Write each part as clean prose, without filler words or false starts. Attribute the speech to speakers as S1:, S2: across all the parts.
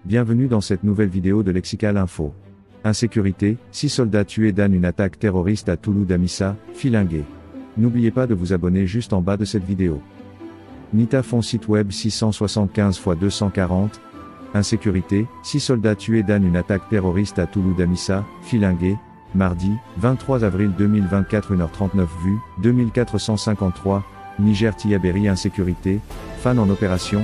S1: Bienvenue dans cette nouvelle vidéo de Lexical Info. Insécurité, 6 soldats tués dans une attaque terroriste à Toulouse-Damissa, Filingué. N'oubliez pas de vous abonner juste en bas de cette vidéo. Nita Fond site web 675 x 240. Insécurité, 6 soldats tués dans une attaque terroriste à Toulouse-Damissa, Filingué. Mardi, 23 avril 2024 1h39 vues, 2453. Niger Tillabéri Insécurité, fan en opération.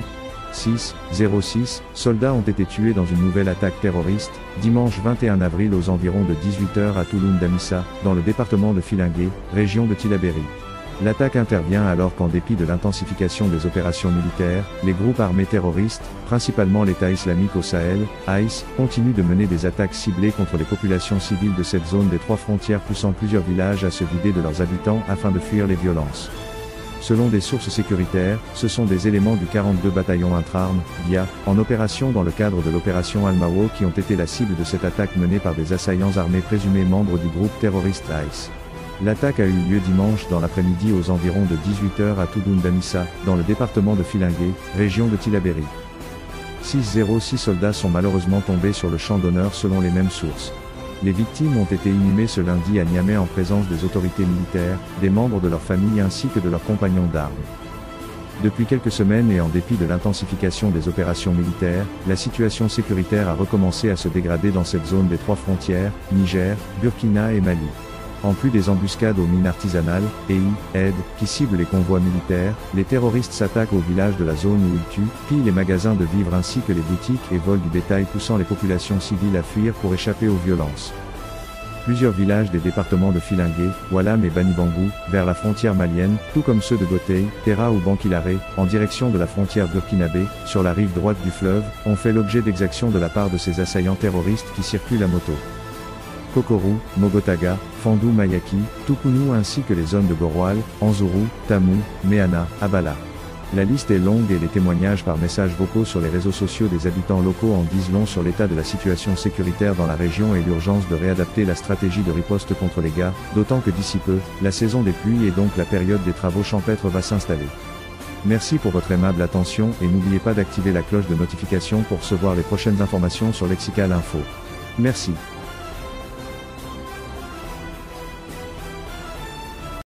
S1: 6-06, soldats ont été tués dans une nouvelle attaque terroriste, dimanche 21 avril aux environs de 18h à Toulouse-Damissa, dans le département de Filingué, région de Tillabéri. L'attaque intervient alors qu'en dépit de l'intensification des opérations militaires, les groupes armés terroristes, principalement l'État islamique au Sahel, IS, continuent de mener des attaques ciblées contre les populations civiles de cette zone des 3 frontières, poussant plusieurs villages à se vider de leurs habitants afin de fuir les violences. Selon des sources sécuritaires, ce sont des éléments du 42 bataillon intra-armes, BIA, en opération dans le cadre de l'opération Al-Mawo qui ont été la cible de cette attaque menée par des assaillants armés présumés membres du groupe terroriste IS. L'attaque a eu lieu dimanche dans l'après-midi aux environs de 18h à Toulouse-Damissa, dans le département de Filingué, région de Tillabéri. 606 soldats sont malheureusement tombés sur le champ d'honneur selon les mêmes sources. Les victimes ont été inhumées ce lundi à Niamey en présence des autorités militaires, des membres de leur famille ainsi que de leurs compagnons d'armes. Depuis quelques semaines et en dépit de l'intensification des opérations militaires, la situation sécuritaire a recommencé à se dégrader dans cette zone des 3 frontières, Niger, Burkina et Mali. En plus des embuscades aux mines artisanales, EI, qui ciblent les convois militaires, les terroristes s'attaquent aux villages de la zone où ils tuent, pillent les magasins de vivres ainsi que les boutiques et volent du bétail poussant les populations civiles à fuir pour échapper aux violences. Plusieurs villages des départements de Filingué, Oualam et Banibangou, vers la frontière malienne, tout comme ceux de Gotei, Terra ou Bankilaré, en direction de la frontière burkinabé, sur la rive droite du fleuve, ont fait l'objet d'exactions de la part de ces assaillants terroristes qui circulent à moto. Kokorou, Mogotaga, Fandou Mayaki, Toukounou ainsi que les zones de Gorwal, Anzourou, Tamou, Méana, Abala. La liste est longue et les témoignages par messages vocaux sur les réseaux sociaux des habitants locaux en disent long sur l'état de la situation sécuritaire dans la région et l'urgence de réadapter la stratégie de riposte contre les GAR, d'autant que d'ici peu, la saison des pluies et donc la période des travaux champêtres va s'installer. Merci pour votre aimable attention et n'oubliez pas d'activer la cloche de notification pour recevoir les prochaines informations sur Lexical Info. Merci.